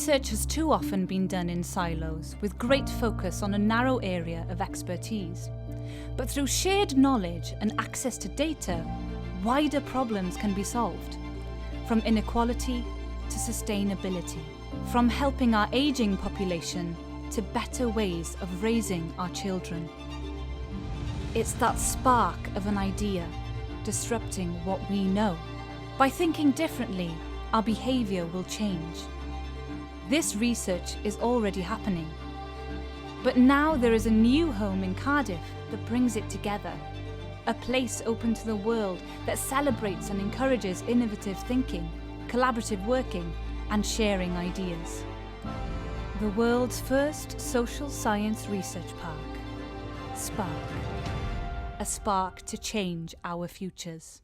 Research has too often been done in silos, with great focus on a narrow area of expertise. But through shared knowledge and access to data, wider problems can be solved, from inequality to sustainability, from helping our aging population to better ways of raising our children. It's that spark of an idea disrupting what we know. By thinking differently, our behaviour will change. This research is already happening. But now there is a new home in Cardiff that brings it together. A place open to the world that celebrates and encourages innovative thinking, collaborative working, and sharing ideas. The world's first social science research park. Spark. A spark to change our futures.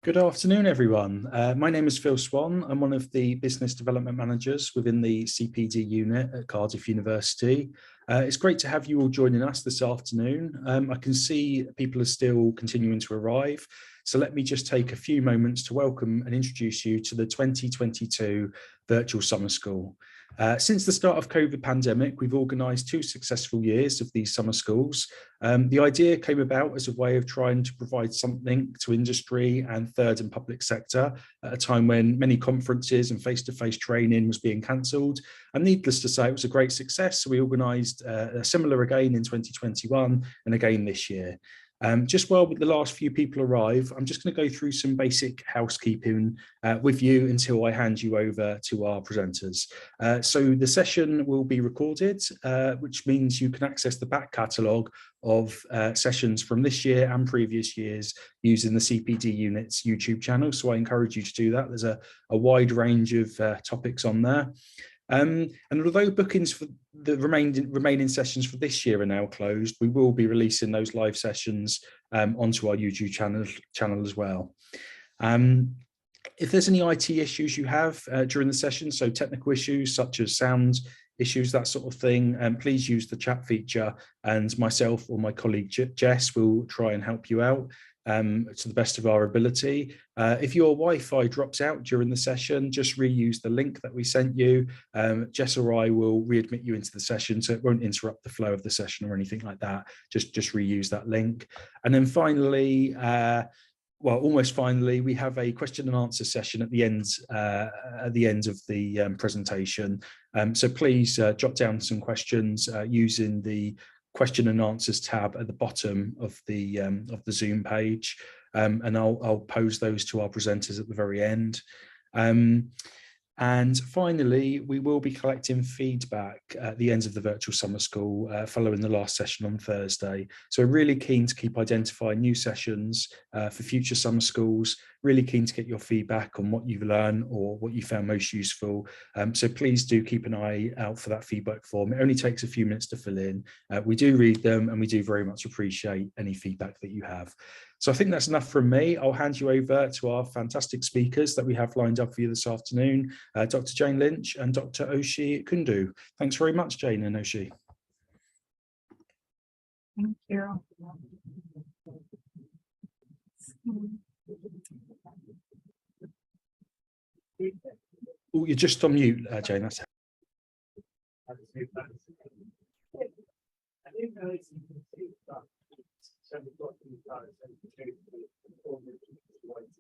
Good afternoon, everyone. My name is Phil Swan. I'm one of the business development managers within the CPD unit at Cardiff University. It's great to have you all joining us this afternoon. I can see people are still continuing to arrive. So let me just take a few moments to welcome and introduce you to the 2022 Virtual Summer School. Since the start of COVID pandemic, we've organised 2 successful years of these summer schools. The idea came about as a way of trying to provide something to industry and third and public sector at a time when many conferences and face-to-face training was being cancelled. And needless to say, it was a great success. So we organised a similar again in 2021 and again this year. Just while the last few people arrive, I'm just going to go through some basic housekeeping with you until I hand you over to our presenters. So the session will be recorded, which means you can access the back catalogue of sessions from this year and previous years using the CPD unit's YouTube channel. So I encourage you to do that. There's a wide range of topics on there. And although bookings for the remaining sessions for this year are now closed, we will be releasing those live sessions onto our YouTube channel as well. If there's any IT issues you have during the session, so technical issues such as sound issues, that sort of thing, please use the chat feature and myself or my colleague Jess will try and help you out to the best of our ability. If your Wi-Fi drops out during the session, just reuse the link that we sent you. Jess or I will readmit you into the session, so it won't interrupt the flow of the session or anything like that. Just reuse that link. And then finally, well, almost finally, we have a question and answer session at the end of the presentation. So please jot down some questions using the question and answers tab at the bottom of the Zoom page, and I'll pose those to our presenters at the very end. And finally, we will be collecting feedback at the end of the virtual summer school following the last session on Thursday. So we're really keen to keep identifying new sessions for future summer schools, really keen to get your feedback on what you've learned or what you found most useful. So please do keep an eye out for that feedback form. It only takes a few minutes to fill in. We do read them and we do very much appreciate any feedback that you have. So I think that's enough from me. I'll hand you over to our fantastic speakers that we have lined up for you this afternoon, Dr. Jane Lynch and Dr. Oishee Kundu. Thanks very much, Jane and Oishee. Thank you. Oh, you're just on mute, Jane. That's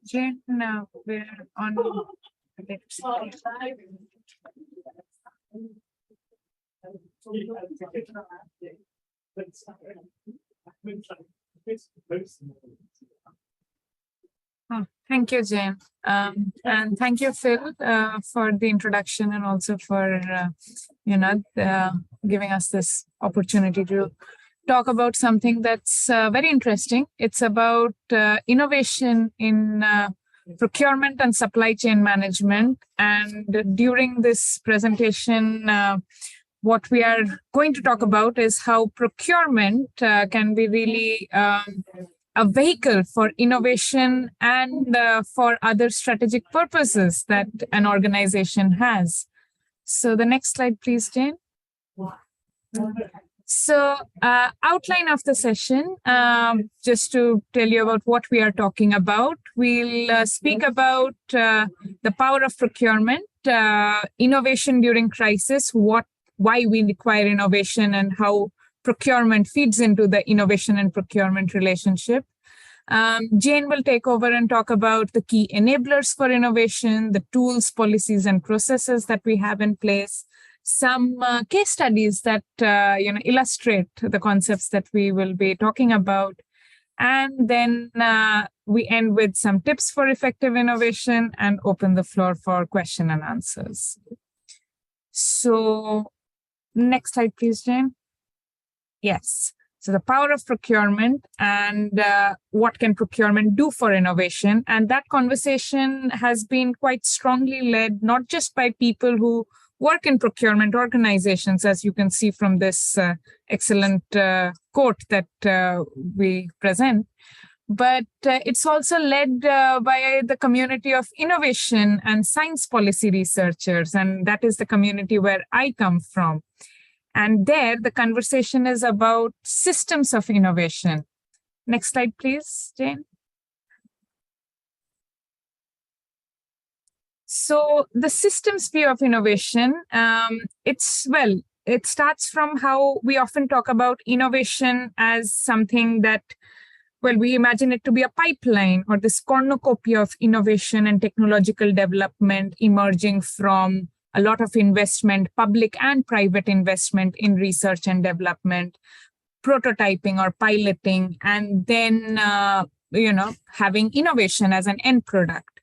Jane, now we're on the Oh, thank you, Jane. And thank you, Phil, for the introduction and also for, giving us this opportunity to talk about something that's very interesting. It's about innovation in procurement and supply chain management. And during this presentation, what we are going to talk about is how procurement can be really a vehicle for innovation and for other strategic purposes that an organization has. So the next slide, please, Jane. So outline of the session, just to tell you about what we are talking about. We'll speak about the power of procurement, innovation during crisis, why we require innovation and how procurement feeds into the innovation and procurement relationship. Jane will take over and talk about the key enablers for innovation, the tools, policies, and processes that we have in place, some case studies that illustrate the concepts that we will be talking about. And then we end with some tips for effective innovation and open the floor for question and answers. So next slide, please, Jane. Yes. So the power of procurement and what can procurement do for innovation? And that conversation has been quite strongly led, not just by people who work in procurement organizations, as you can see from this excellent quote that we present, but it's also led by the community of innovation and science policy researchers, and that is the community where I come from. And there, the conversation is about systems of innovation. Next slide, please, Jane. So the systems view of innovation, it starts from how we often talk about innovation as something that, we imagine it to be a pipeline or this cornucopia of innovation and technological development emerging from a lot of investment, public and private investment in research and development, prototyping or piloting, and then, having innovation as an end product.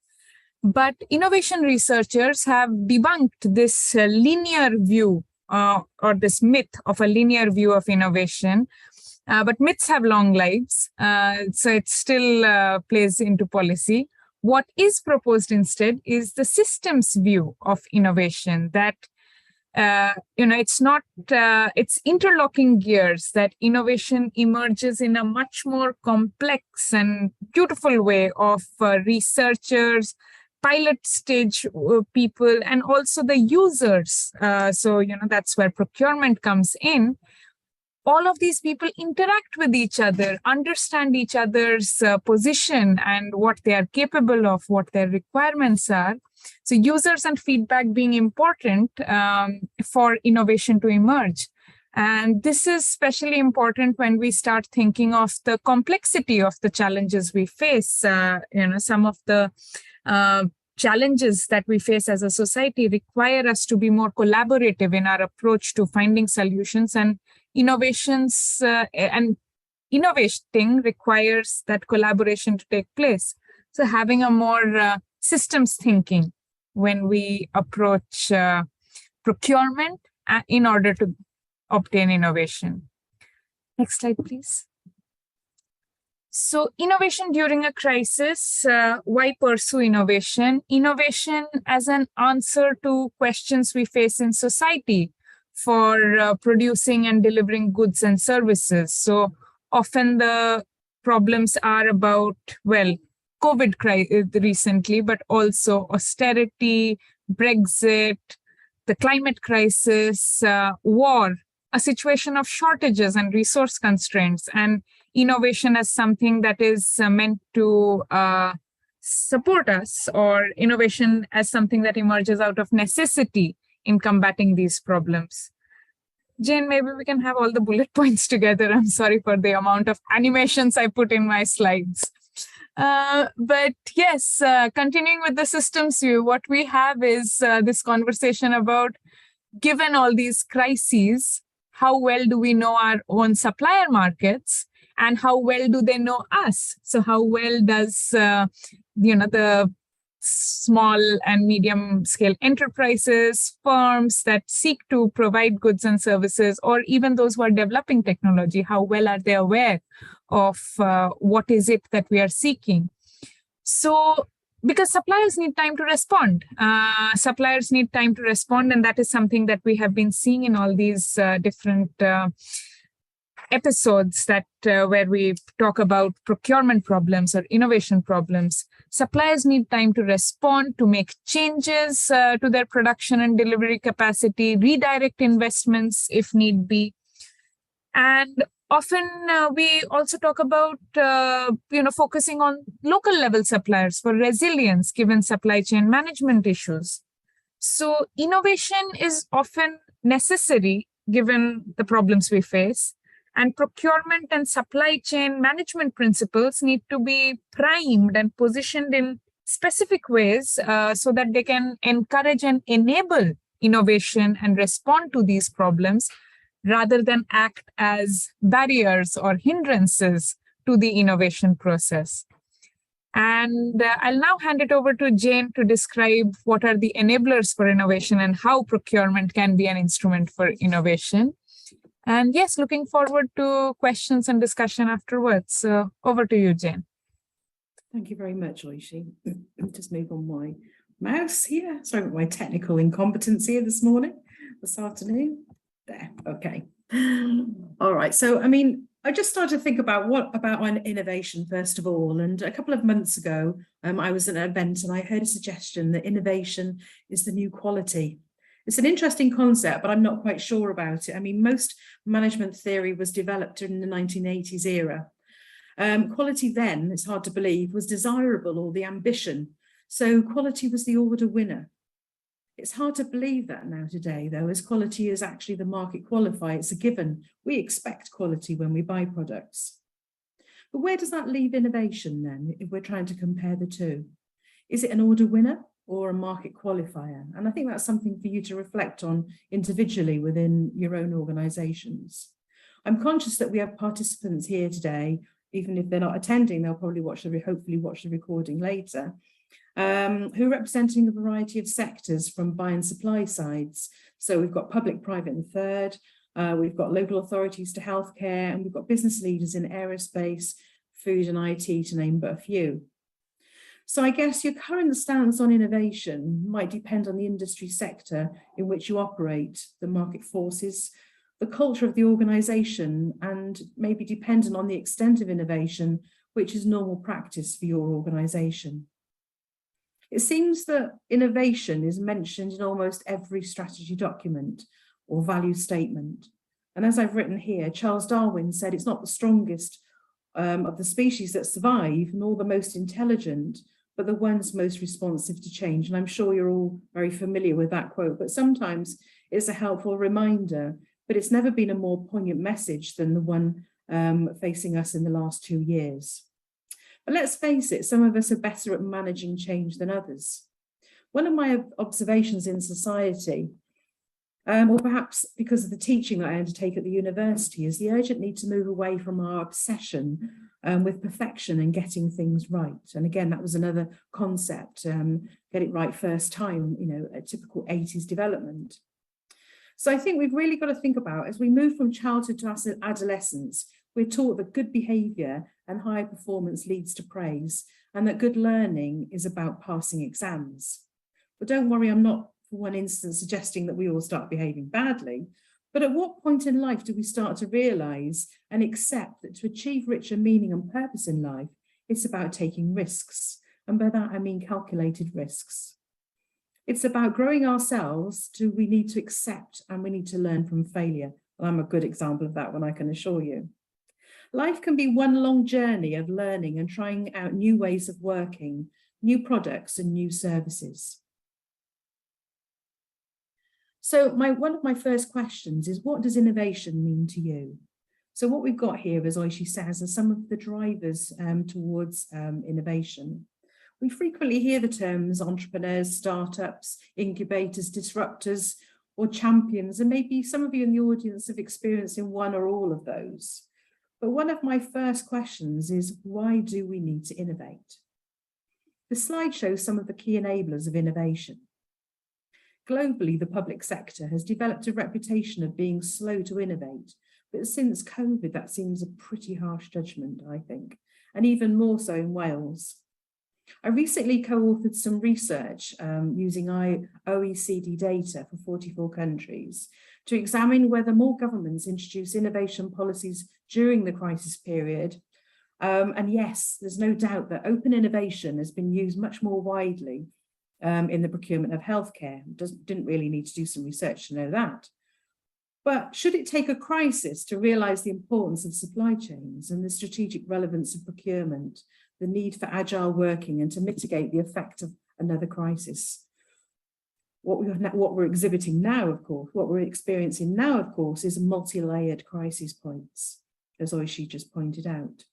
But innovation researchers have debunked this linear view or this myth of a linear view of innovation. But myths have long lives, so it still plays into policy. What is proposed instead is the systems view of innovation that, it's interlocking gears, that innovation emerges in a much more complex and beautiful way of researchers, pilot stage people, and also the users. So that's where procurement comes in. All of these people interact with each other, understand each other's position and what they are capable of, what their requirements are. So users and feedback being important for innovation to emerge. And this is especially important when we start thinking of the complexity of the challenges we face. Some of the challenges that we face as a society require us to be more collaborative in our approach to finding solutions, and innovations and innovating requires that collaboration to take place. So having a more systems thinking when we approach procurement in order to obtain innovation. Next slide, please. So innovation during a crisis, why pursue innovation? Innovation as an answer to questions we face in society for producing and delivering goods and services. So often the problems are about, COVID crisis recently, but also austerity, Brexit, the climate crisis, war, a situation of shortages and resource constraints, and innovation as something that is meant to support us, or innovation as something that emerges out of necessity in combating these problems. Jane, maybe we can have all the bullet points together. I'm sorry for the amount of animations I put in my slides. But yes, continuing with the systems view, what we have is this conversation about, given all these crises, how well do we know our own supplier markets, and how well do they know us? So how well does the small and medium scale enterprises, firms that seek to provide goods and services, or even those who are developing technology, how well are they aware of what is it that we are seeking? So, because suppliers need time to respond. Suppliers need time to respond, and that is something that we have been seeing in all these different episodes that where we talk about procurement problems or innovation problems. Suppliers need time to respond, to make changes to their production and delivery capacity, redirect investments if need be. And often we also talk about focusing on local level suppliers for resilience given supply chain management issues. So innovation is often necessary given the problems we face. And procurement and supply chain management principles need to be primed and positioned in specific ways so that they can encourage and enable innovation and respond to these problems rather than act as barriers or hindrances to the innovation process. And I'll now hand it over to Jane to describe what are the enablers for innovation and how procurement can be an instrument for innovation. And yes, looking forward to questions and discussion afterwards. Over to you, Jane. Thank you very much, Oishee. Just move on my mouse here. Sorry about my technical incompetence here this afternoon. There, okay. All right, so I just started to think about what about innovation first of all. And a couple of months ago, I was at an event and I heard a suggestion that innovation is the new quality. It's an interesting concept, but I'm not quite sure about it. Most management theory was developed in the 1980s era. Quality then, it's hard to believe, was desirable or the ambition. So quality was the order winner. It's hard to believe that now today, though, as quality is actually the market qualifier. It's a given. We expect quality when we buy products. But where does that leave innovation then, if we're trying to compare the two? Is it an order winner or a market qualifier? And I think that's something for you to reflect on individually within your own organizations. I'm conscious that we have participants here today, even if they're not attending, they'll probably hopefully watch the recording later, who are representing a variety of sectors from buy and supply sides. So we've got public, private and third, we've got local authorities to healthcare, and we've got business leaders in aerospace, food and IT, to name but a few. So I guess your current stance on innovation might depend on the industry sector in which you operate, the market forces, the culture of the organization, and maybe dependent on the extent of innovation, which is normal practice for your organization. It seems that innovation is mentioned in almost every strategy document or value statement. And as I've written here, Charles Darwin said it's not the strongest of the species that survive, nor the most intelligent, but the ones most responsive to change. And I'm sure you're all very familiar with that quote, but sometimes it's a helpful reminder, but it's never been a more poignant message than the one facing us in the last 2 years. But let's face it, some of us are better at managing change than others. One of my observations in society, or perhaps because of the teaching that I undertake at the university, is the urgent need to move away from our obsession with perfection and getting things right. And again, that was another concept, get it right first time, a typical 80s development. So I think we've really got to think about, as we move from childhood to adolescence, we're taught that good behavior and high performance leads to praise, and that good learning is about passing exams. But don't worry, I'm not for one instance suggesting that we all start behaving badly. But at what point in life do we start to realize and accept that to achieve richer meaning and purpose in life, it's about taking risks? And by that, I mean calculated risks. It's about growing ourselves to we need to accept and we need to learn from failure. Well, I'm a good example of that one, I can assure you. Life can be one long journey of learning and trying out new ways of working, new products and new services. So one of my first questions is, what does innovation mean to you? So what we've got here, as Oishee says, are some of the drivers towards innovation. We frequently hear the terms entrepreneurs, startups, incubators, disruptors, or champions, and maybe some of you in the audience have experienced in one or all of those. But one of my first questions is, why do we need to innovate? This slide shows some of the key enablers of innovation. Globally, the public sector has developed a reputation of being slow to innovate, but since COVID, that seems a pretty harsh judgment, I think, and even more so in Wales. I recently co-authored some research using OECD data for 44 countries to examine whether more governments introduce innovation policies during the crisis period. And yes, there's no doubt that open innovation has been used much more widely in the procurement of healthcare. Didn't really need to do some research to know that. But should it take a crisis to realise the importance of supply chains and the strategic relevance of procurement, the need for agile working and to mitigate the effect of another crisis? What we're exhibiting now, of course, what we're experiencing now, of course, is multi-layered crisis points, as Oishee just pointed out.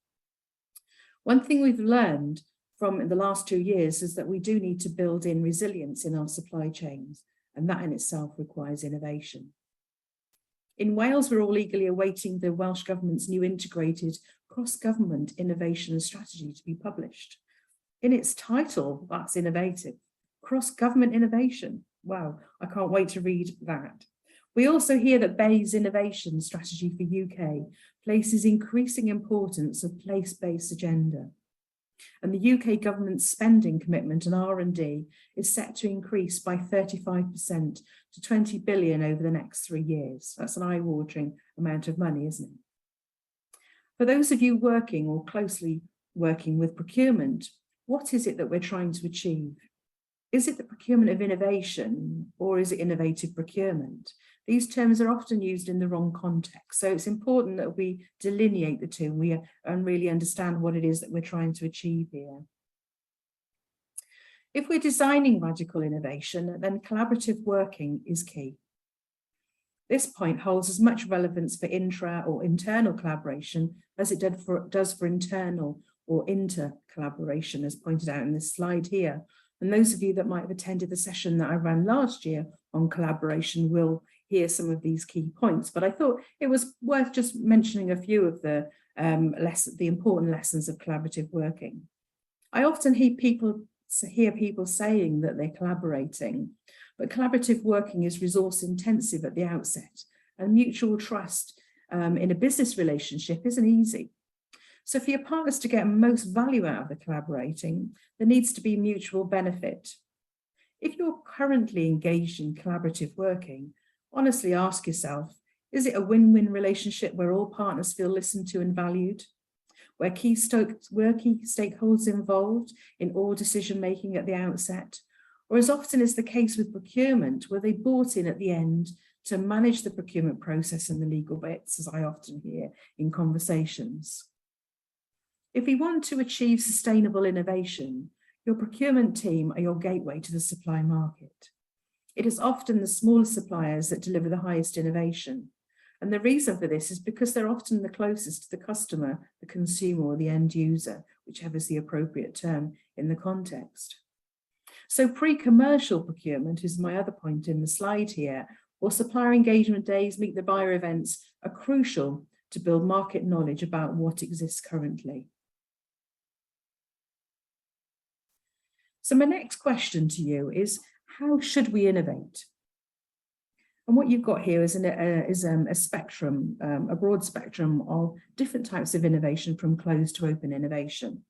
One thing we've learned from the last 2 years is that we do need to build in resilience in our supply chains, and that in itself requires innovation. In Wales, we're all eagerly awaiting the Welsh Government's new integrated cross-government innovation strategy to be published. In its title, that's innovative. Cross-government innovation. Wow, I can't wait to read that. We also hear that BEI's innovation strategy for UK places increasing importance of place-based agenda. And the UK government's spending commitment on R&D is set to increase by 35% to 20 billion over the next 3 years. That's an eye-watering amount of money, isn't it? For those of you working or closely working with procurement, what is it that we're trying to achieve? Is it the procurement of innovation, or is it innovative procurement? These terms are often used in the wrong context, so it's important that we delineate the two and really understand what it is that we're trying to achieve here. If we're designing radical innovation, then collaborative working is key. This point holds as much relevance for intra or internal collaboration as it does for internal or inter-collaboration, as pointed out in this slide here. And those of you that might have attended the session that I ran last year on collaboration will hear some of these key points. But I thought it was worth just mentioning a few of the important lessons of collaborative working. I often hear people saying that they're collaborating, but collaborative working is resource intensive at the outset, and mutual trust in a business relationship isn't easy. So for your partners to get most value out of the collaborating, there needs to be mutual benefit. If you're currently engaged in collaborative working, honestly ask yourself, is it a win-win relationship where all partners feel listened to and valued? Where key stakeholders involved in all decision-making at the outset? Or as often is the case with procurement, were they bought in at the end to manage the procurement process and the legal bits, as I often hear in conversations? If we want to achieve sustainable innovation, your procurement team are your gateway to the supply market. It is often the smaller suppliers that deliver the highest innovation. And the reason for this is because they're often the closest to the customer, the consumer, or the end user, whichever is the appropriate term in the context. So pre-commercial procurement is my other point in the slide here, or supplier engagement days, meet the buyer events are crucial to build market knowledge about what exists currently. So my next question to you is, how should we innovate? And what you've got here is a spectrum, a broad spectrum of different types of innovation, from closed to open innovation.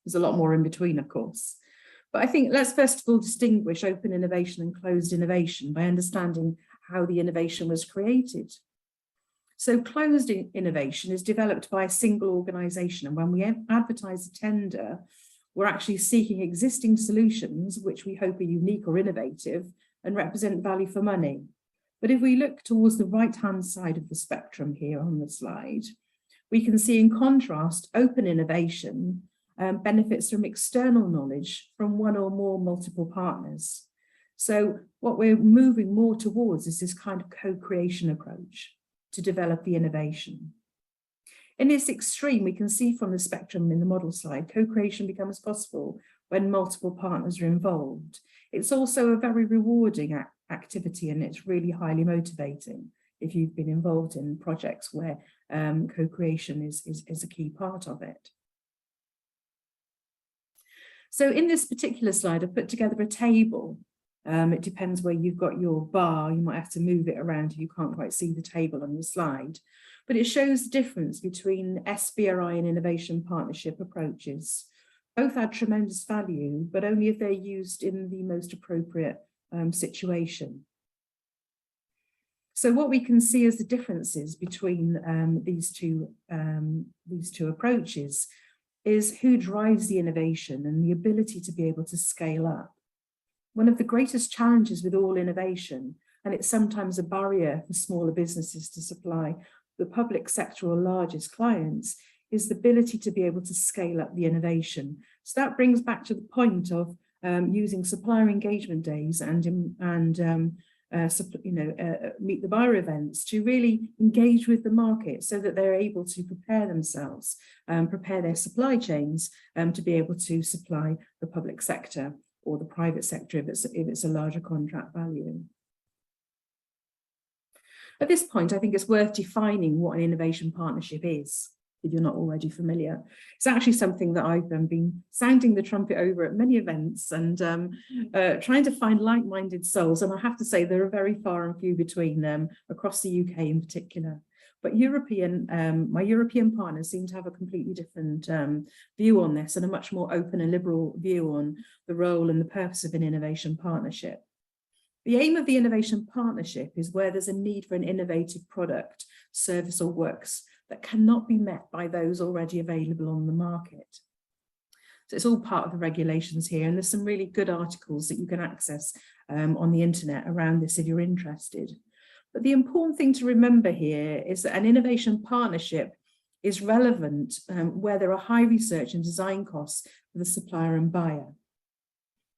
There's a lot more in between, of course. But I think let's first of all distinguish open innovation and closed innovation by understanding how the innovation was created. So closed innovation is developed by a single organisation, and when we advertise a tender, we're actually seeking existing solutions which we hope are unique or innovative and represent value for money. But if we look towards the right-hand side of the spectrum here on the slide, we can see in contrast, open innovation benefits from external knowledge from one or more multiple partners. So what we're moving more towards is this kind of co-creation approach to develop the innovation. In this extreme, we can see from the spectrum in the model slide, co-creation becomes possible when multiple partners are involved. It's also a very rewarding activity, and it's really highly motivating if you've been involved in projects where co-creation is a key part of it. So in this particular slide, I've put together a table. It depends where you've got your bar. You might have to move it around if you can't quite see the table on the slide. But it shows the difference between SBRI and innovation partnership approaches. Both add tremendous value, but only if they're used in the most appropriate situation. So what we can see as the differences between these two approaches is who drives the innovation and the ability to be able to scale up. One of the greatest challenges with all innovation, and it's sometimes a barrier for smaller businesses to supply the public sector or largest clients, is the ability to be able to scale up the innovation. So that brings back to the point of using supplier engagement days and meet the buyer events to really engage with the market so that they're able to prepare themselves, prepare their supply chains to be able to supply the public sector or the private sector if it's a larger contract value. At this point, I think it's worth defining what an innovation partnership is, if you're not already familiar. It's actually something that I've been sounding the trumpet over at many events and trying to find like-minded souls. And I have to say, there are very far and few between them across the UK in particular. But my European partners seem to have a completely different view on this and a much more open and liberal view on the role and the purpose of an innovation partnership. The aim of the innovation partnership is where there's a need for an innovative product, service or works that cannot be met by those already available on the market. So it's all part of the regulations here, and there's some really good articles that you can access on the internet around this if you're interested. But the important thing to remember here is that an innovation partnership is relevant where there are high research and design costs for the supplier and buyer.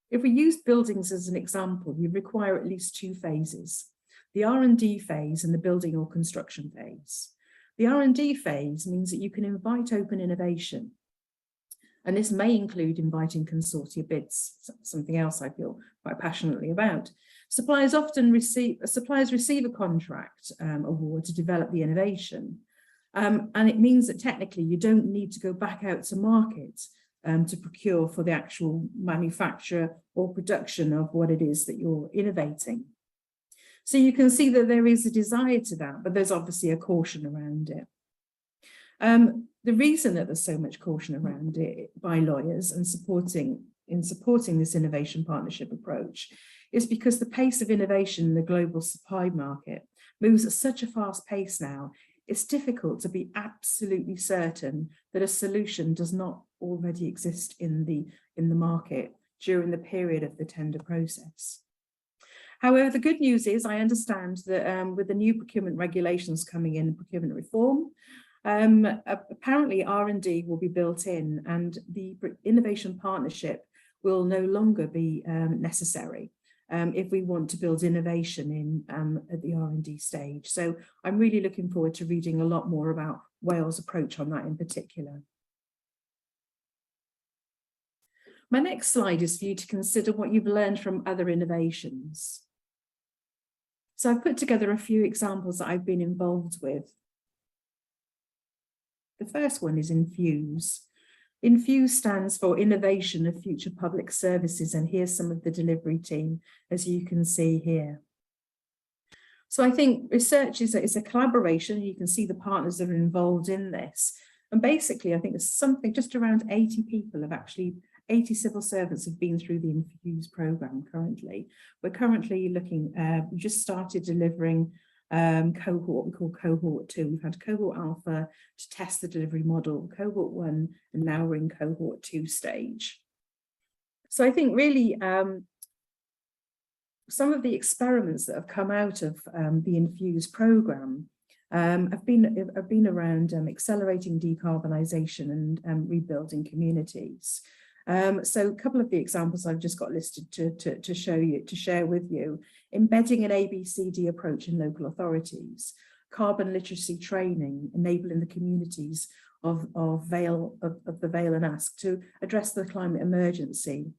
If we use buildings as an example, you require at least two phases, the R&D phase and the building or construction phase. The R&D phase means that you can invite open innovation, and this may include inviting consortia bids, something else I feel quite passionately about. Suppliers receive a contract award to develop the innovation, and it means that technically you don't need to go back out to market to procure for the actual manufacture or production of what it is that you're innovating. So you can see that there is a desire to that, but there's obviously a caution around it. The reason that there's so much caution around it by lawyers and supporting this innovation partnership approach is because the pace of innovation in the global supply market moves at such a fast pace now. It's difficult to be absolutely certain that a solution does not already exist in the market during the period of the tender process. However, the good news is I understand that with the new procurement regulations coming in, procurement reform, apparently R&D will be built in and the innovation partnership will no longer be necessary if we want to build innovation in at the R&D stage. So I'm really looking forward to reading a lot more about Wales' approach on that in particular. My next slide is for you to consider what you've learned from other innovations. So I've put together a few examples that I've been involved with. The first one is Infuse. Infuse stands for Innovation of Future Public Services, and here's some of the delivery team, as you can see here. So I think research is a collaboration. You can see the partners that are involved in this. And basically, I think there's something just around 80 people have actually 80 civil servants have been through the Infuse programme currently. We're currently looking, we just started delivering cohort, we call cohort 2. We've had cohort alpha to test the delivery model, cohort 1, and now we're in cohort 2 stage. So I think really some of the experiments that have come out of the Infuse programme have been around accelerating decarbonisation and rebuilding communities. So a couple of the examples I've just got listed to share with you: embedding an ABCD approach in local authorities, carbon literacy training, enabling the communities of the Vale and Ask to address the climate emergency,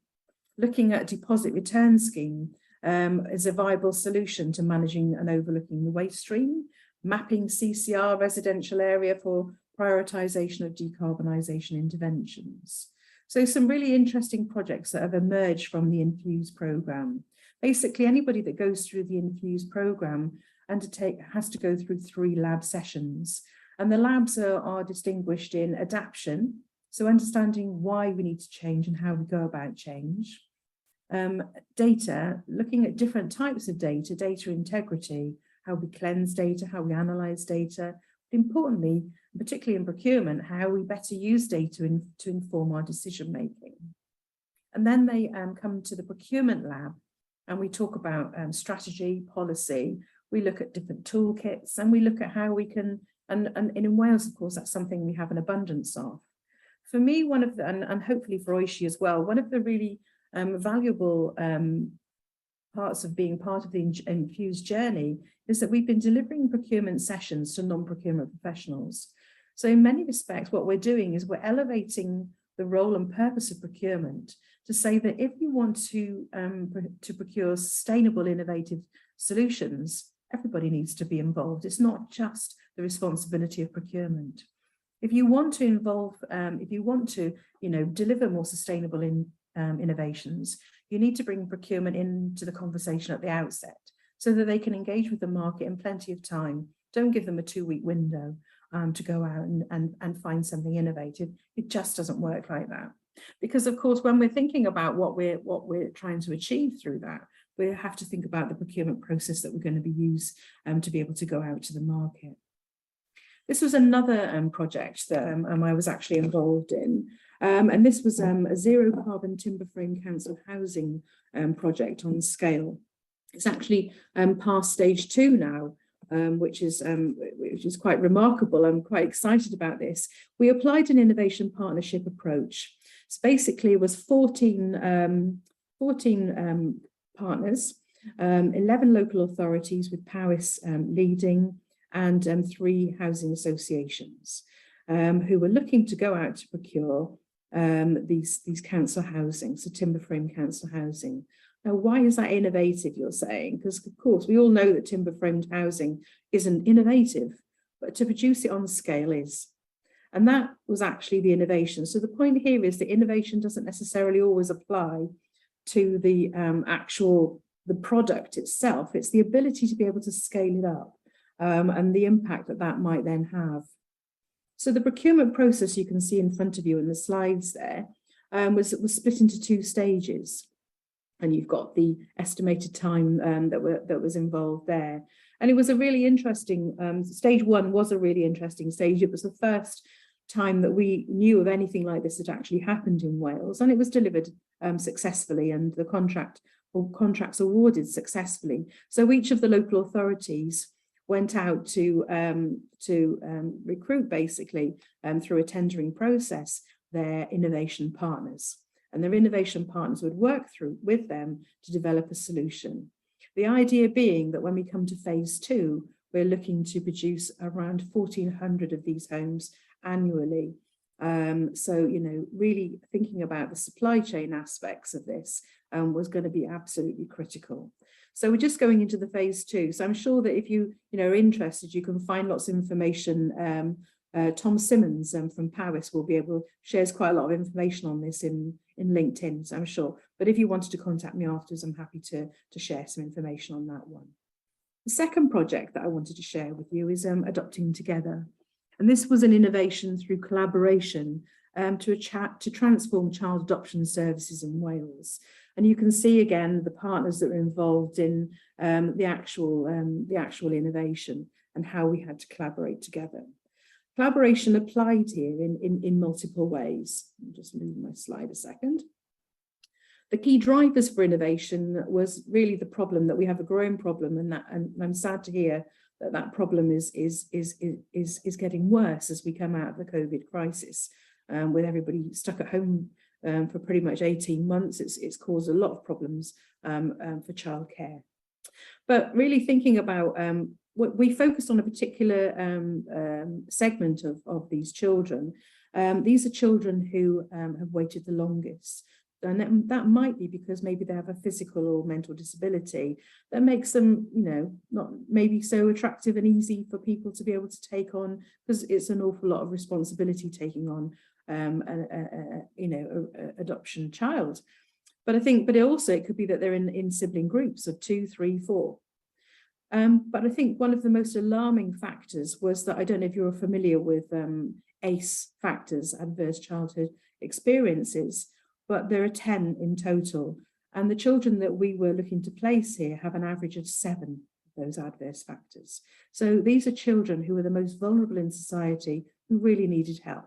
looking at a deposit return scheme as a viable solution to managing and overlooking the waste stream, mapping CCR residential area for prioritisation of decarbonisation interventions. So some really interesting projects that have emerged from the Infuse programme. Basically, anybody that goes through the Infuse programme has to go through 3 lab sessions. And the labs are distinguished in adaptation, so understanding why we need to change and how we go about change. Data, looking at different types of data, data integrity, how we cleanse data, how we analyse data, but importantly, particularly in procurement, how we better use data to inform our decision making. And then they come to the procurement lab and we talk about strategy, policy. We look at different toolkits and we look at how we can, and in Wales, of course, that's something we have an abundance of. For me, one of the, and hopefully for Oishee as well, one of the really valuable parts of being part of the Infuse journey is that we've been delivering procurement sessions to non-procurement professionals. So in many respects, what we're doing is we're elevating the role and purpose of procurement to say that if you want to procure sustainable, innovative solutions, everybody needs to be involved. It's not just the responsibility of procurement. If you want to involve, if you want to, deliver more sustainable innovations, you need to bring procurement into the conversation at the outset so that they can engage with the market in plenty of time. Don't give them a 2-week window to go out and find something innovative. It just doesn't work like that. Because of course, when we're thinking about what we're trying to achieve through that, we have to think about the procurement process that we're going to be used to be able to go out to the market. This was another project that I was actually involved in. And this was a zero carbon timber frame council housing project on scale. It's actually past stage 2 now, which is quite remarkable. I'm quite excited about this. We applied an innovation partnership approach. So basically it was 14 partners, 11 local authorities with Paris leading, and 3 housing associations who were looking to go out to procure these council housing, so timber frame council housing. Now, why is that innovative, you're saying? Because of course we all know that timber framed housing isn't innovative, but to produce it on scale is. And that was actually the innovation. So the point here is that innovation doesn't necessarily always apply to the the product itself. It's the ability to be able to scale it up and the impact that that might then have. So the procurement process you can see in front of you in the slides there was split into 2 stages. And you've got the estimated time that was involved there. And it was a really interesting, stage 1 was a really interesting stage. It was the first time that we knew of anything like this that actually happened in Wales, and it was delivered successfully, and the contracts awarded successfully. So each of the local authorities went out to recruit, basically, through a tendering process, their innovation partners. And their innovation partners would work with them to develop a solution. The idea being that when we come to phase 2, we're looking to produce around 1,400 of these homes annually. So, really thinking about the supply chain aspects of this was going to be absolutely critical. So we're just going into the phase 2. So I'm sure that if you are interested, you can find lots of information. Tom Simmons from Paris will be able shares quite a lot of information on this in LinkedIn, so I'm sure. But if you wanted to contact me afterwards, I'm happy to share some information on that one. The second project that I wanted to share with you is Adopting Together. And this was an innovation through collaboration to transform child adoption services in Wales. And you can see again the partners that were involved in the actual innovation and how we had to collaborate together. Collaboration applied here in multiple ways. I'll just move my slide a second. The key drivers for innovation was really the problem that we have a growing problem, and I'm sad to hear that problem is getting worse as we come out of the COVID crisis, with everybody stuck at home for pretty much 18 months. It's caused a lot of problems for childcare. But really thinking about we focused on a particular segment of these children. These are children who have waited the longest. And that might be because maybe they have a physical or mental disability that makes them, not maybe so attractive and easy for people to be able to take on, because it's an awful lot of responsibility taking on adoption child. But it could be that they're in sibling groups of 2, 3, 4. But I think one of the most alarming factors was that, I don't know if you're familiar with ACE factors, adverse childhood experiences, but there are 10 in total. And the children that we were looking to place here have an average of 7 of those adverse factors. So these are children who are the most vulnerable in society, who really needed help.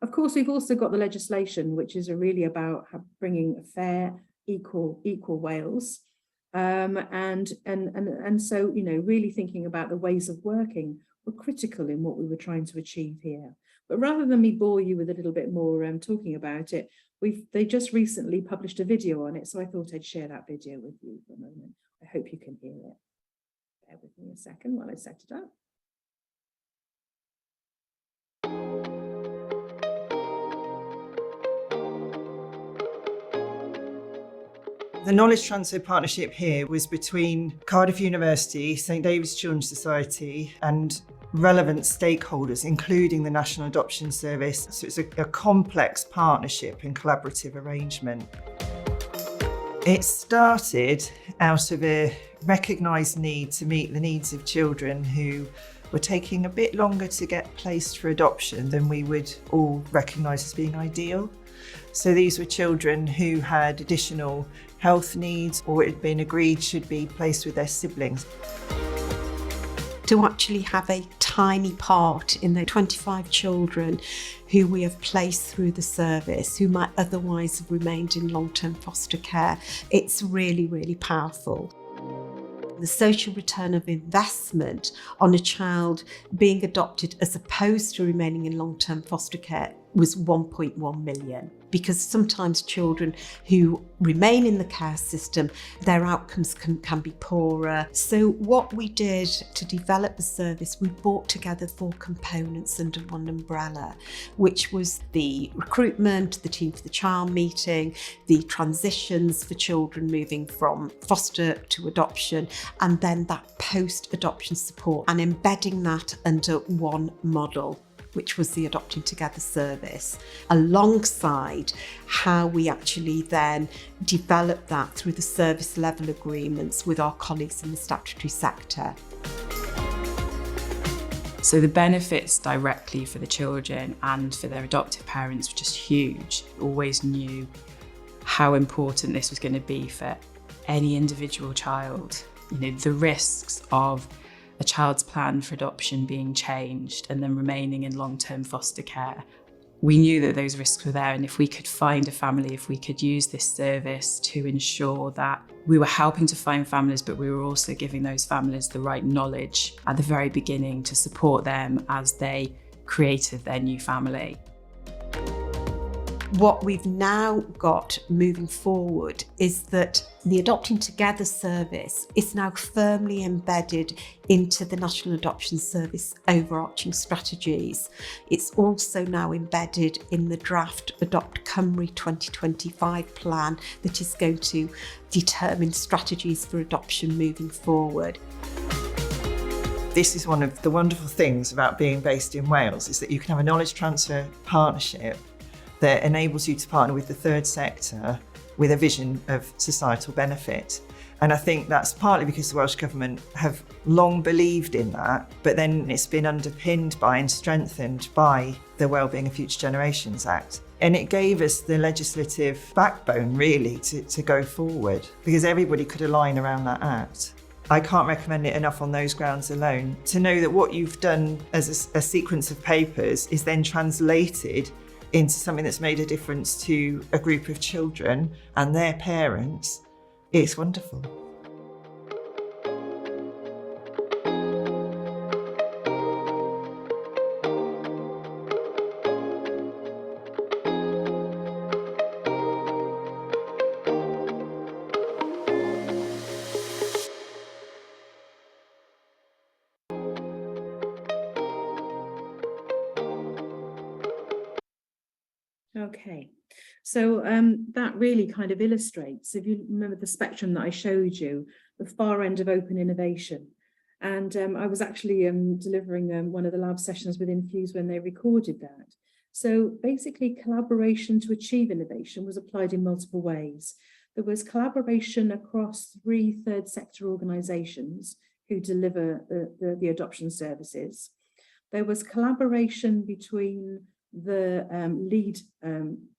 Of course, we've also got the legislation, which is really about bringing a fair, equal Wales. And so, really thinking about the ways of working were critical in what we were trying to achieve here. But rather than me bore you with a little bit more talking about it, they just recently published a video on it, so I thought I'd share that video with you for a moment. I hope you can hear it. Bear with me a second while I set it up. The knowledge transfer partnership here was between Cardiff University, St David's Children's Society and relevant stakeholders, including the National Adoption Service. So it's a complex partnership and collaborative arrangement. It started out of a recognised need to meet the needs of children who were taking a bit longer to get placed for adoption than we would all recognise as being ideal. So these were children who had additional health needs, or it had been agreed should be placed with their siblings. To actually have a tiny part in the 25 children who we have placed through the service, who might otherwise have remained in long-term foster care, it's really, really powerful. The social return of investment on a child being adopted as opposed to remaining in long-term foster care was 1.1 million. Because sometimes children who remain in the care system, their outcomes can be poorer. So what we did to develop the service, we brought together 4 components under one umbrella, which was the recruitment, the Team for the Child meeting, the transitions for children moving from foster to adoption, and then that post-adoption support, and embedding that under one model, which was the Adopting Together service, alongside how we actually then developed that through the service level agreements with our colleagues in the statutory sector. So the benefits directly for the children and for their adoptive parents were just huge. Always knew how important this was going to be for any individual child. The risks of a child's plan for adoption being changed and then remaining in long-term foster care. We knew that those risks were there, and if we could find a family, if we could use this service to ensure that we were helping to find families, but we were also giving those families the right knowledge at the very beginning to support them as they created their new family. What we've now got moving forward is that the Adopting Together service is now firmly embedded into the National Adoption Service overarching strategies. It's also now embedded in the draft Adopt Cymru 2025 plan that is going to determine strategies for adoption moving forward. This is one of the wonderful things about being based in Wales, is that you can have a knowledge transfer partnership that enables you to partner with the third sector with a vision of societal benefit. And I think that's partly because the Welsh Government have long believed in that, but then it's been underpinned by and strengthened by the Wellbeing of Future Generations Act. And it gave us the legislative backbone, really, to go forward, because everybody could align around that act. I can't recommend it enough on those grounds alone. To know that what you've done as a sequence of papers is then translated into something that's made a difference to a group of children and their parents, it's wonderful. Okay, so that really kind of illustrates, if you remember the spectrum that I showed you, the far end of open innovation. And I was actually delivering one of the lab sessions with Infuse when they recorded that. So basically, collaboration to achieve innovation was applied in multiple ways. There was collaboration across 3 third sector organisations who deliver the adoption services. There was collaboration between the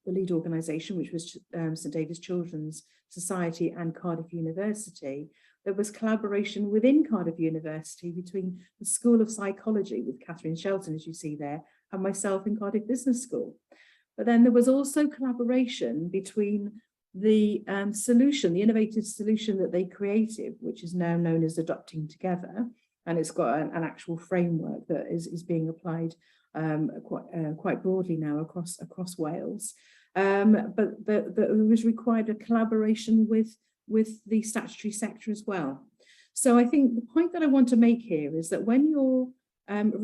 lead organisation, which was St David's Children's Society and Cardiff University. There was collaboration within Cardiff University between the School of Psychology with Catherine Shelton, as you see there, and myself in Cardiff Business School. But then there was also collaboration between the solution, the innovative solution that they created, which is now known as Adopting Together, and it's got an actual framework that is being applied quite broadly now across Wales. But it was required a collaboration with the statutory sector as well. So I think the point that I want to make here is that when you're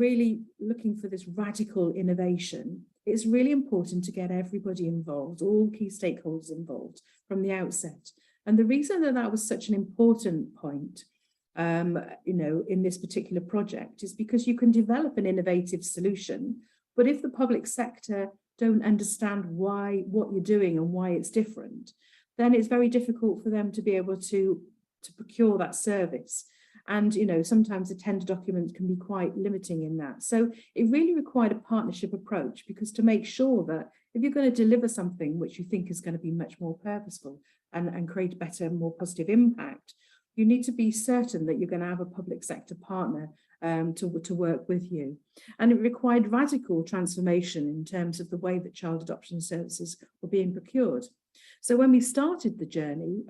really looking for this radical innovation, it's really important to get everybody involved, all key stakeholders involved from the outset. And the reason that was such an important point, in this particular project is because you can develop an innovative solution, but if the public sector don't understand what you're doing and why it's different, then it's very difficult for them to be able to procure that service. And, sometimes the tender document can be quite limiting in that. So it really required a partnership approach, because to make sure that if you're going to deliver something which you think is going to be much more purposeful and create better, more positive impact, you need to be certain that you're going to have a public sector partner to work with you. And it required radical transformation in terms of the way that child adoption services were being procured. So when we started the journey,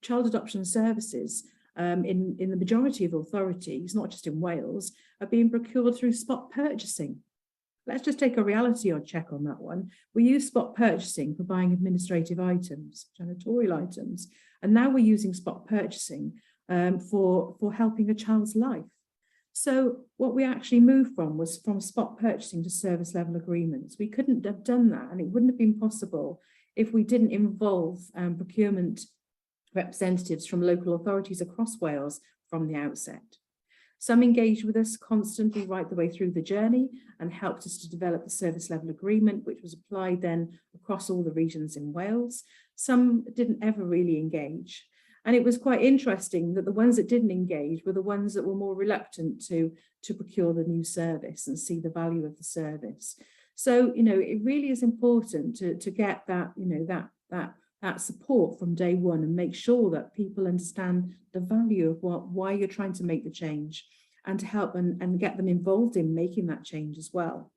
child adoption services in the majority of authorities, not just in Wales, are being procured through spot purchasing. Let's just take a reality check on that one. We use spot purchasing for buying administrative items, janitorial items, and now we're using spot purchasing for helping a child's life. So what we actually moved from was from spot purchasing to service level agreements. We couldn't have done that, and it wouldn't have been possible if we didn't involve procurement representatives from local authorities across Wales from the outset. Some engaged with us constantly right the way through the journey and helped us to develop the service level agreement, which was applied then across all the regions in Wales. Some didn't ever really engage. And it was quite interesting that the ones that didn't engage were the ones that were more reluctant to procure the new service and see the value of the service. So, it really is important to get that, that support from day one and make sure that people understand the value of why you're trying to make the change, and to help and get them involved in making that change as well.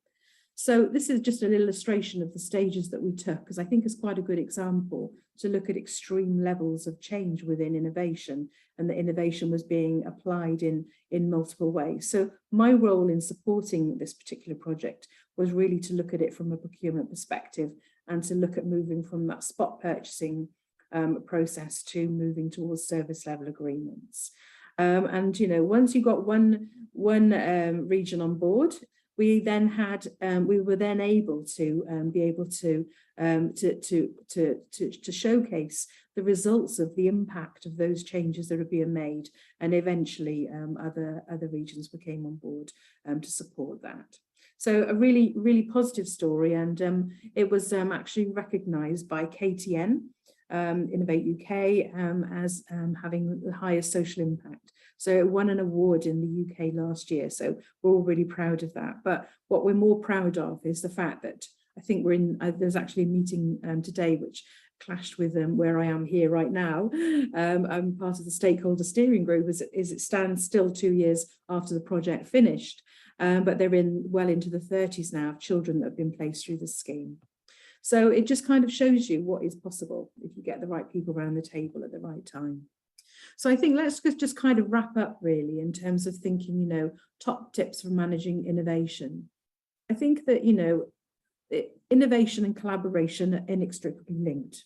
So this is just an illustration of the stages that we took, because I think it's quite a good example to look at extreme levels of change within innovation, and the innovation was being applied in multiple ways. So my role in supporting this particular project was really to look at it from a procurement perspective, and to look at moving from that spot purchasing process to moving towards service level agreements. And once you got one region on board, we then had we were then able to be able to showcase the results of the impact of those changes that are being made, and eventually other regions became on board to support that. So a really, really positive story, and it was actually recognised by KTN, Innovate UK, as having the highest social impact. So it won an award in the UK last year. So we're all really proud of that. But what we're more proud of is the fact that I think we're in, there's actually a meeting today which clashed with where I am here right now. I'm part of the stakeholder steering group as it stands still 2 years after the project finished. But they're well into the 30s now of children that have been placed through the scheme. So it just kind of shows you what is possible if you get the right people around the table at the right time. So I think let's just kind of wrap up really in terms of thinking, top tips for managing innovation. I think that, innovation and collaboration are inextricably linked.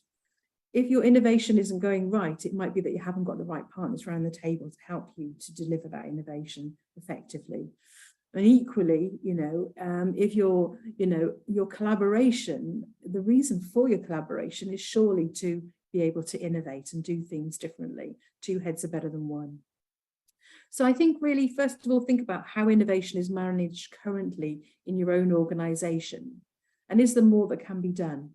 If your innovation isn't going right, it might be that you haven't got the right partners around the table to help you to deliver that innovation effectively. And equally, if your collaboration, the reason for your collaboration is surely to be able to innovate and do things differently. 2 heads are better than 1. So I think really, first of all, think about how innovation is managed currently in your own organisation. And is there more that can be done?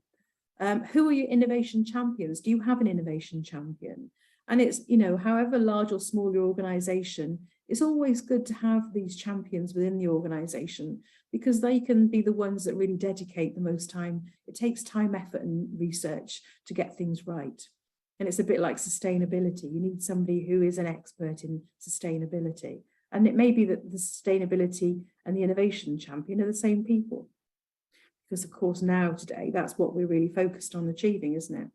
Who are your innovation champions? Do you have an innovation champion? And it's, you know, however large or small your organization, it's always good to have these champions within the organization, because they can be the ones that really dedicate the most time. It takes time, effort, and research to get things right. And it's a bit like sustainability. You need somebody who is an expert in sustainability. And it may be that the sustainability and the innovation champion are the same people. Because of course, now today, that's what we're really focused on achieving, isn't it?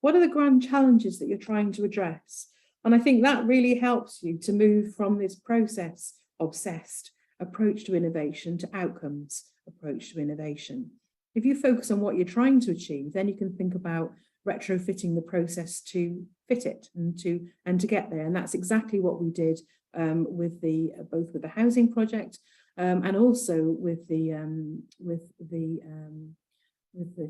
What are the grand challenges that you're trying to address? And I think that really helps you to move from this process obsessed approach to innovation to outcomes approach to innovation. If you focus on what you're trying to achieve, then you can think about retrofitting the process to fit it and to get there. And that's exactly what we did with both with the housing project and also with the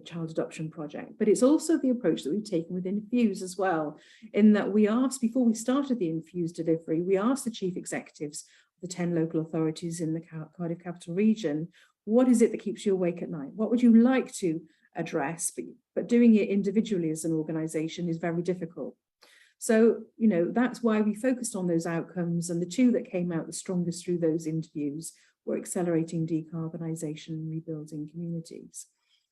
child adoption project. But it's also the approach that we've taken with Infuse as well, in that we asked, before we started the Infuse delivery, we asked the chief executives of the 10 local authorities in the Cardiff Capital Region, what is it that keeps you awake at night? What would you like to address? But doing it individually as an organisation is very difficult. So, you know, that's why we focused on those outcomes, and the two that came out the strongest through those interviews were accelerating decarbonisation and rebuilding communities.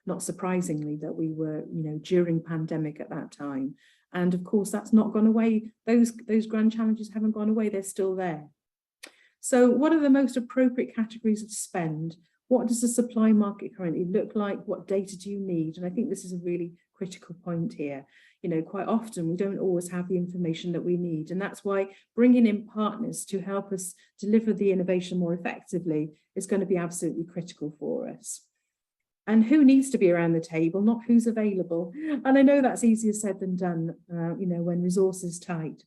Not surprisingly that we were, you know, during pandemic at that time. And of course, that's not gone away. Those grand challenges haven't gone away, they're still there. So what are the most appropriate categories of spend? What does the supply market currently look like? What data do you need? And I think this is a really critical point here. You know, quite often we don't always have the information that we need. And that's why bringing in partners to help us deliver the innovation more effectively is going to be absolutely critical for us. And who needs to be around the table, not who's available. And I know that's easier said than done, you know, when resources tight.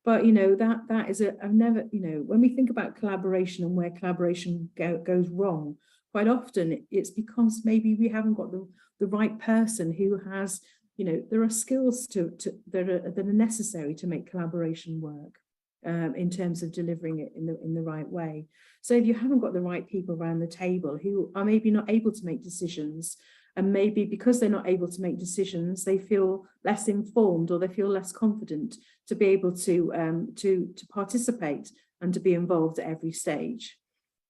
But, you know, that is I've never, you know, when we think about collaboration and where collaboration goes wrong, quite often it's because maybe we haven't got the right person who has, you know, there are skills that are necessary to make collaboration work in terms of delivering it in the right way. So if you haven't got the right people around the table who are maybe not able to make decisions, and maybe because they're not able to make decisions, they feel less informed or they feel less confident to be able to participate and to be involved at every stage.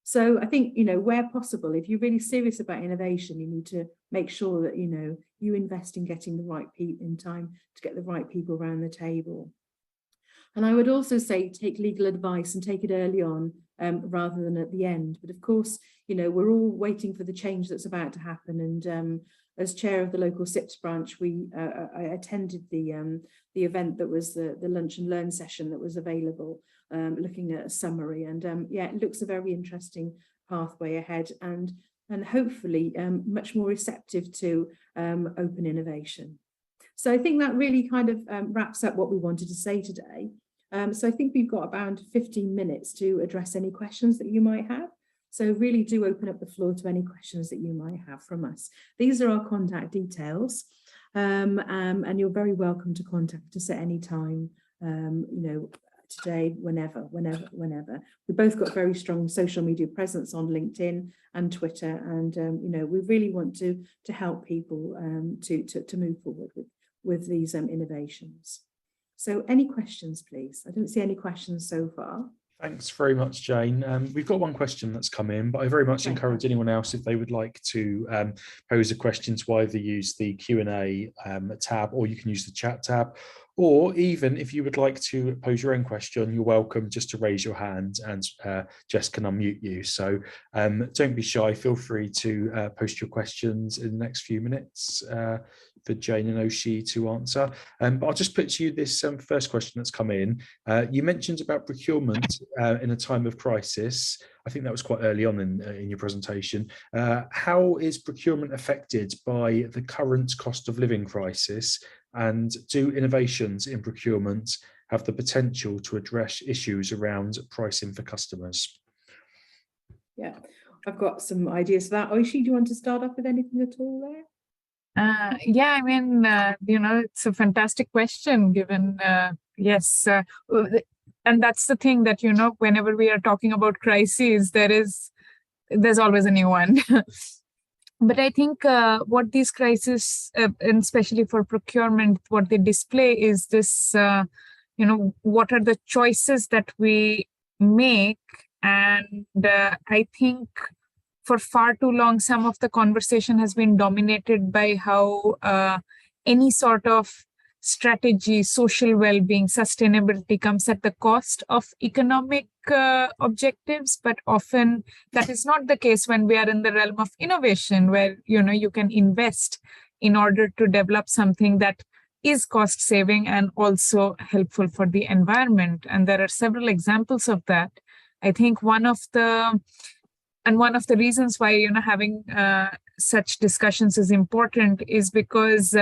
So I think, you know, where possible, if you're really serious about innovation, you need to make sure that, you know, you invest in getting the right people in time to get the right people around the table. And I would also say take legal advice and take it early on rather than at the end. But of course, you know, we're all waiting for the change that's about to happen. And as chair of the local SIPS branch, I attended the event that was the lunch and learn session that was available, looking at a summary. And yeah, it looks a very interesting pathway ahead, and hopefully much more receptive to open innovation. So I think that really kind of wraps up what we wanted to say today. So I think we've got about 15 minutes to address any questions that you might have. So really do open up the floor to any questions that you might have from us. These are our contact details, and you're very welcome to contact us at any time, you know, today, whenever. We've both got very strong social media presence on LinkedIn and Twitter, and you know, we really want to help people to move forward with these innovations. So any questions, please? I don't see any questions so far. Thanks very much, Jane. We've got one question that's come in, but I very much encourage anyone else, if they would like to pose a question, to either use the Q&A tab, or you can use the chat tab. Or even if you would like to pose your own question, you're welcome just to raise your hand, and Jess can unmute you. So don't be shy, feel free to post your questions in the next few minutes for Jane and Oishee to answer. But I'll just put to you this first question that's come in. You mentioned about procurement in a time of crisis. I think that was quite early on in your presentation. How is procurement affected by the current cost of living crisis? And do innovations in procurement have the potential to address issues around pricing for customers? Yeah, I've got some ideas for that. Oishee, do you want to start off with anything at all there? Yeah, I mean, you know, it's a fantastic question given, yes. And that's the thing that, you know, whenever we are talking about crises, there's always a new one. But I think what these crises, and especially for procurement, what they display is this, what are the choices that we make? And I think for far too long, some of the conversation has been dominated by how any sort of strategy, social well-being, sustainability comes at the cost of economic objectives, but often that is not the case when we are in the realm of innovation, where you can invest in order to develop something that is cost saving and also helpful for the environment. And there are several examples of that. I think one of the reasons why having such discussions is important is because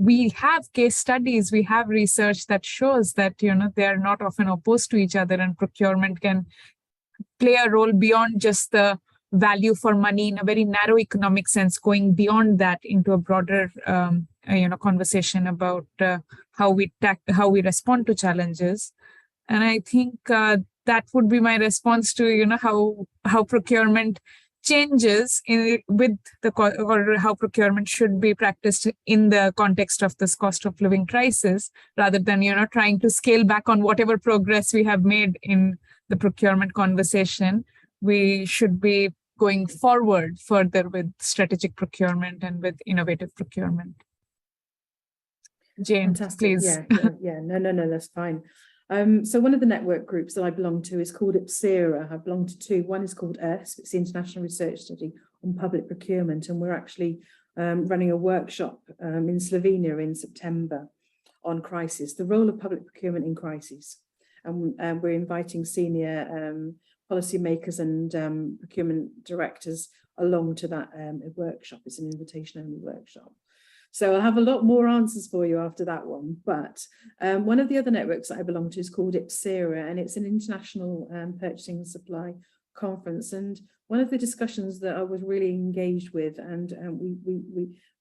we have case studies, we have research that shows that they are not often opposed to each other, and procurement can play a role beyond just the value for money in a very narrow economic sense, going beyond that into a broader conversation about how we respond to challenges. And I think that would be my response to how procurement changes or how procurement should be practiced in the context of this cost of living crisis, rather than trying to scale back on whatever progress we have made in the procurement conversation. We should be going forward further with strategic procurement and with innovative procurement. Jane, Fantastic. please. Yeah. No, that's fine. So one of the network groups that I belong to is called IPSERA. I belong to two. One is called ERSP, it's the International Research Study on Public Procurement, and we're actually running a workshop in Slovenia in September on crisis, the role of public procurement in crises. And we're inviting senior policymakers and procurement directors along to that workshop. It's an invitation-only workshop. So I'll have a lot more answers for you after that one. But one of the other networks that I belong to is called IPSERA, and it's an international purchasing and supply conference. And one of the discussions that I was really engaged with, and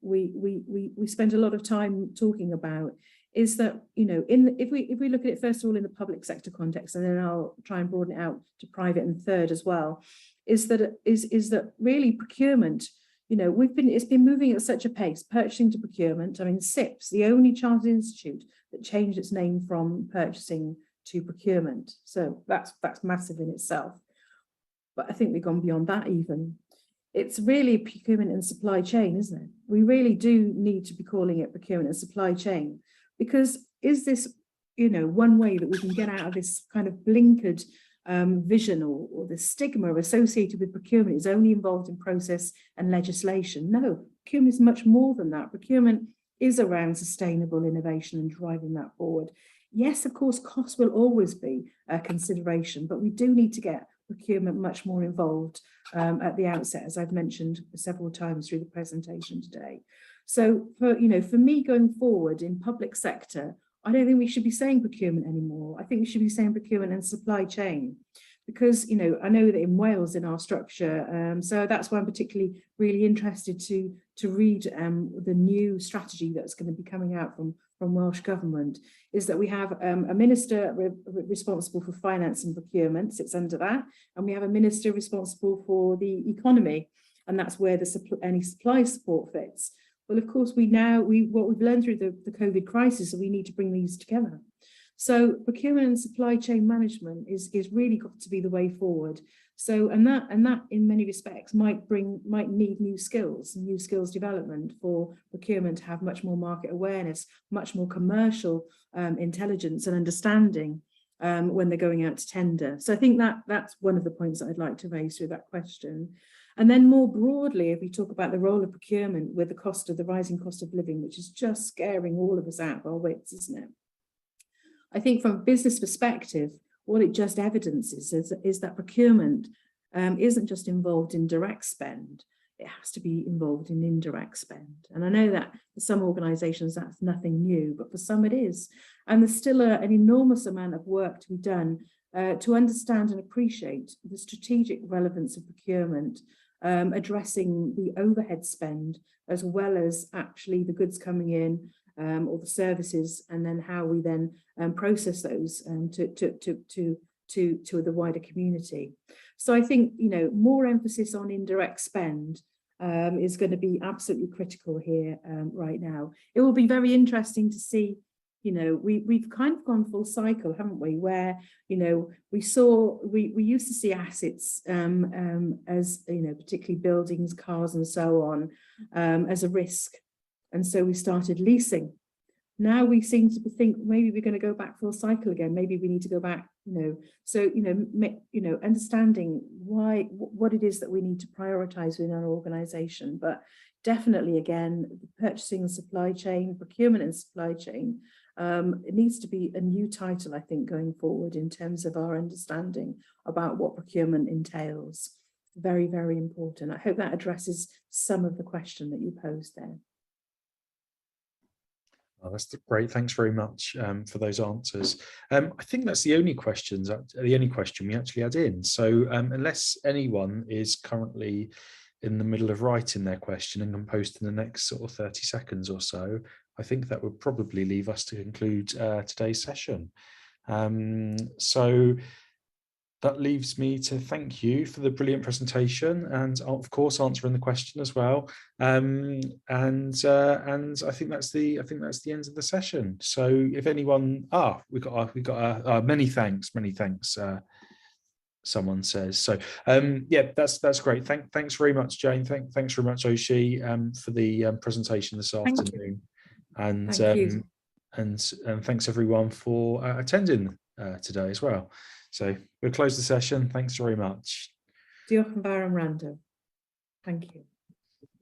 we spent a lot of time talking about, is that if we look at it first of all in the public sector context, and then I'll try and broaden it out to private and third as well, is that really procurement. It's been moving at such a pace, purchasing to procurement. I mean, SIPS, the only chartered institute that changed its name from purchasing to procurement. So that's massive in itself. But I think we've gone beyond that even. It's really procurement and supply chain, isn't it? We really do need to be calling it procurement and supply chain, because is this, one way that we can get out of this kind of blinkered vision or the stigma associated with procurement is only involved in process and legislation. No, procurement is much more than that. Procurement is around sustainable innovation and driving that forward. Yes, of course, cost will always be a consideration, but we do need to get procurement much more involved at the outset, as I've mentioned several times through the presentation today. So for me going forward in public sector, I don't think we should be saying procurement anymore. I think we should be saying procurement and supply chain, because I know that in Wales in our structure, so that's why I'm particularly really interested to read the new strategy that's going to be coming out from Welsh Government, is that we have a minister responsible for finance and procurement, sits under that, and we have a minister responsible for the economy, and that's where any supply support fits. Well, of course, what we've learned through the COVID crisis, is we need to bring these together. So procurement and supply chain management is really got to be the way forward. So and that in many respects might need new skills development for procurement to have much more market awareness, much more commercial intelligence and understanding when they're going out to tender. So I think that's one of the points that I'd like to raise through that question. And then more broadly, if we talk about the role of procurement with the rising cost of living, which is just scaring all of us out of our wits, isn't it? I think from a business perspective, what it just evidences is that procurement isn't just involved in direct spend, it has to be involved in indirect spend. And I know that for some organisations that's nothing new, but for some it is. And there's still an enormous amount of work to be done to understand and appreciate the strategic relevance of procurement, addressing the overhead spend as well as actually the goods coming in or the services, and then how we then process those to the wider community. So I think more emphasis on indirect spend is going to be absolutely critical here right now. It will be very interesting to see, you know, we've kind of gone full cycle, haven't we, where, you know, we used to see assets as, you know, particularly buildings, cars and so on, as a risk. And so we started leasing. Now we seem to think maybe we're going to go back full cycle again. Maybe we need to go back, you know. So, you know, understanding what it is that we need to prioritize within our organization. But definitely, again, the purchasing and supply chain, procurement and supply chain, it needs to be a new title, I think, going forward in terms of our understanding about what procurement entails. Very, very important. I hope that addresses some of the question that you posed there. Oh, that's great. Thanks very much for those answers. I think that's the only question we actually had in. So unless anyone is currently in the middle of writing their question and can post in the next sort of 30 seconds or so, I think that would probably leave us to conclude today's session. So that leaves me to thank you for the brilliant presentation and, of course, answering the question as well. And I think that's the end of the session. So if anyone, we got many thanks. Someone says so. Yeah, that's great. Thanks very much, Jane. Thanks very much, Oishee, for the presentation this afternoon. And thanks everyone for attending today as well. So we'll close the session. Thanks very much. Diolch yn fawr am wrando. Thank you.